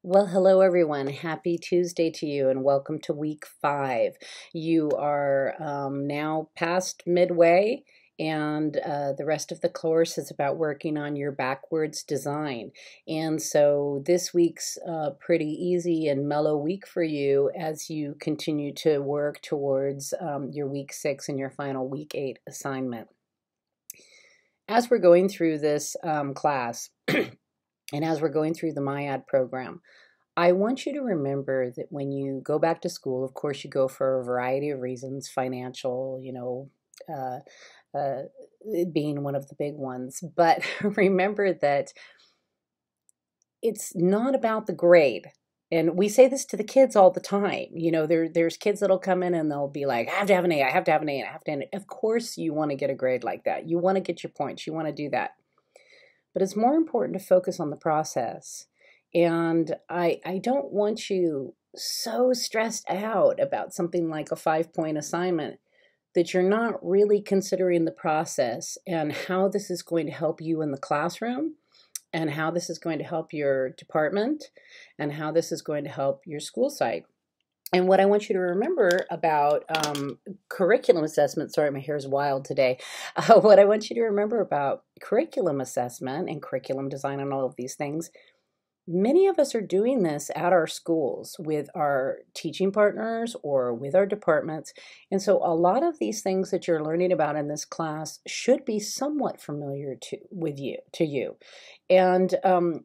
Well, hello everyone. Happy Tuesday to you and welcome to week 5. You are now past midway, and the rest of the course is about working on your backwards design. And so this week's a pretty easy and mellow week for you as you continue to work towards your week 6 and your final week 8 assignment. As we're going through this class, and as we're going through the MyAd program, I want you to remember that when you go back to school, of course, you go for a variety of reasons, financial, uh, uh, being one of the big ones. But remember that it's not about the grade. And we say this to the kids all the time. There's kids that'll come in and they'll be like, I have to have an A, I have to have an A, and I have to have an A. Of course, you want to get a grade like that. You want to get your points. You want to do that. But it's more important to focus on the process. And I don't want you so stressed out about something like a 5-point assignment that you're not really considering the process and how this is going to help you in the classroom, and how this is going to help your department, and how this is going to help your school site. And what I want you to remember about curriculum assessment, sorry, my hair is wild today. What I want you to remember about curriculum assessment and curriculum design and all of these things, many of us are doing this at our schools with our teaching partners or with our departments. And so a lot of these things that you're learning about in this class should be somewhat familiar to you. And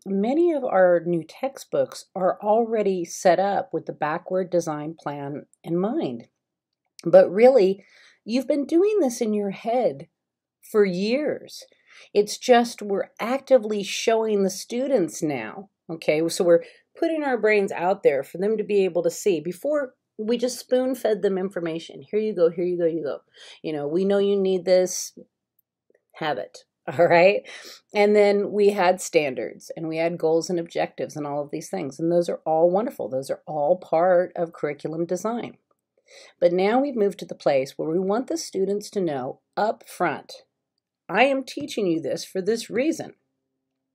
many of our new textbooks are already set up with the backward design plan in mind. But really, you've been doing this in your head for years. It's just we're actively showing the students now. Okay, so we're putting our brains out there for them to be able to see. Before, we just spoon-fed them information. Here you go, here you go, you go. We know you need this, have it. All right. And then we had standards and we had goals and objectives and all of these things. And those are all wonderful. Those are all part of curriculum design. But now we've moved to the place where we want the students to know up front, I am teaching you this for this reason.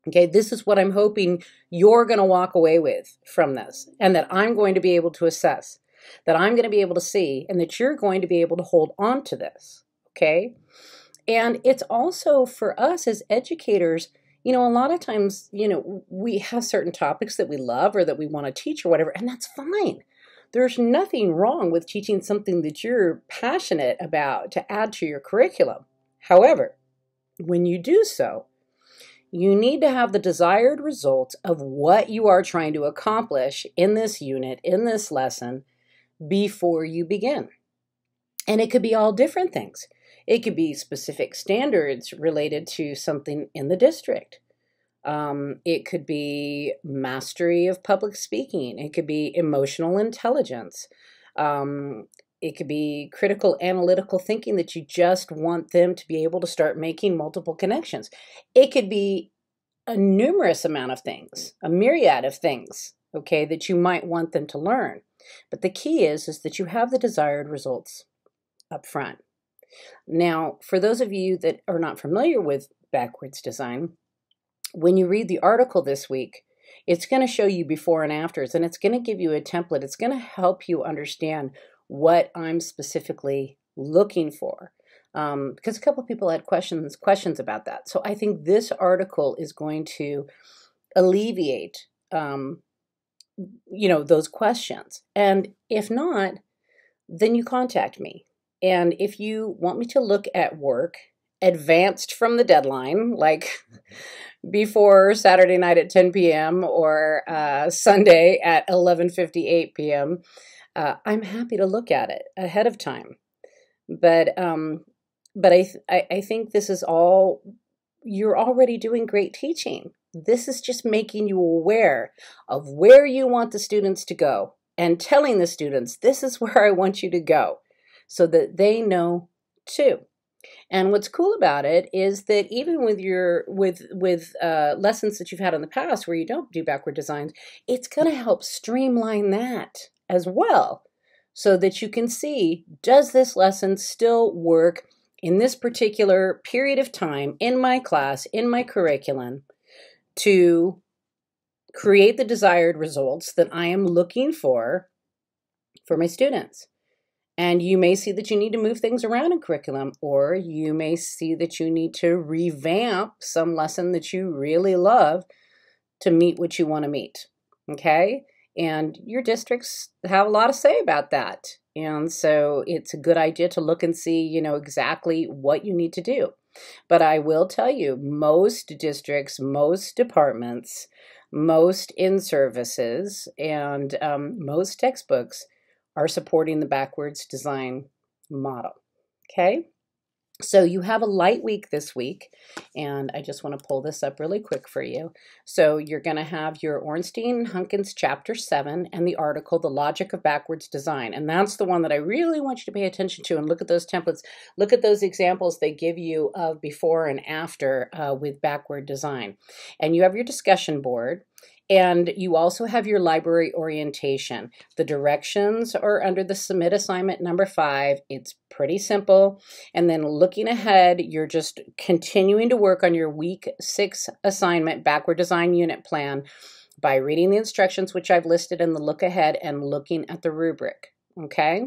Okay, this is what I'm hoping you're going to walk away with from this, and that I'm going to be able to assess, that I'm going to be able to see, and that you're going to be able to hold on to this. Okay. And it's also for us as educators, a lot of times, we have certain topics that we love or that we want to teach or whatever, and that's fine. There's nothing wrong with teaching something that you're passionate about to add to your curriculum. However, when you do so, you need to have the desired results of what you are trying to accomplish in this unit, in this lesson, before you begin. And it could be all different things. It could be specific standards related to something in the district. It could be mastery of public speaking. It could be emotional intelligence. It could be critical analytical thinking that you just want them to be able to start making multiple connections. It could be a numerous amount of things, a myriad of things, okay, that you might want them to learn. But the key is that you have the desired results up front. Now, for those of you that are not familiar with backwards design, when you read the article this week, it's going to show you before and afters, and it's going to give you a template. It's going to help you understand what I'm specifically looking for. Because a couple of people had questions about that. So I think this article is going to alleviate, those questions. And if not, then you contact me. And if you want me to look at work advanced from the deadline, like before Saturday night at 10 p.m. or Sunday at 11:58 p.m., I'm happy to look at it ahead of time. But I think this is all, you're already doing great teaching. This is just making you aware of where you want the students to go and telling the students, this is where I want you to go, so that they know too. And what's cool about it is that even with your lessons that you've had in the past where you don't do backward designs, it's going to help streamline that as well, so that you can see, does this lesson still work in this particular period of time in my class, in my curriculum, to create the desired results that I am looking for my students. And you may see that you need to move things around in curriculum, or you may see that you need to revamp some lesson that you really love to meet what you want to meet. Okay? And your districts have a lot to say about that. And so it's a good idea to look and see, you know, exactly what you need to do. But I will tell you, most districts, most departments, most in-services, and most textbooks are supporting the backwards design model. Okay? So you have a light week this week, and I just want to pull this up really quick for you. So you're going to have your Ornstein-Hunkins Chapter 7 and the article, The Logic of Backwards Design. And that's the one that I really want you to pay attention to, and look at those templates. Look at those examples they give you of before and after with backward design. And you have your discussion board. And you also have your library orientation. The directions are under the submit assignment number 5. It's pretty simple. And then looking ahead, you're just continuing to work on your week 6 assignment backward design unit plan by reading the instructions, which I've listed in the look ahead, and looking at the rubric. Okay.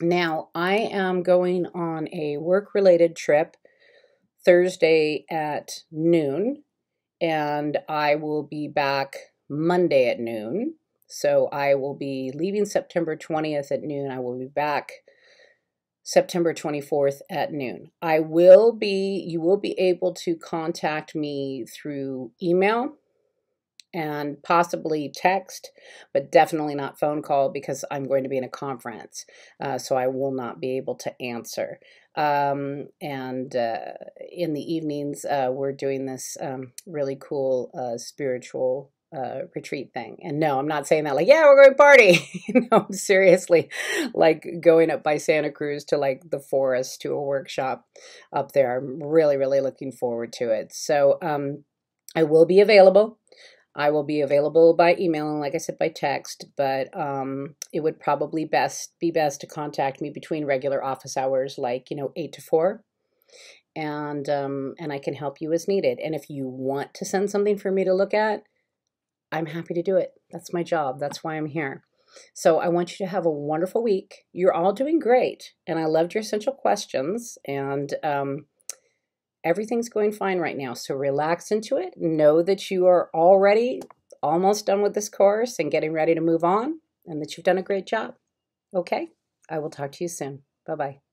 Now I am going on a work-related trip Thursday at noon. And I will be back Monday at noon. So I will be leaving September 20th at noon. I will be back September 24th at noon. You will be able to contact me through email and possibly text, but definitely not phone call, because I'm going to be in a conference. So I will not be able to answer. And in the evenings, we're doing this really cool spiritual retreat thing. And no, I'm not saying that like, yeah, we're going to party. No, seriously, like going up by Santa Cruz to like the forest to a workshop up there. I'm really, really looking forward to it. So I will be available. I will be available by email and, like I said, by text, but it would probably be best to contact me between regular office hours, like, 8 to 4, and I can help you as needed. And if you want to send something for me to look at, I'm happy to do it. That's my job. That's why I'm here. So I want you to have a wonderful week. You're all doing great, and I loved your essential questions, and everything's going fine right now. So relax into it. Know that you are already almost done with this course and getting ready to move on, and that you've done a great job. Okay? I will talk to you soon. Bye-bye.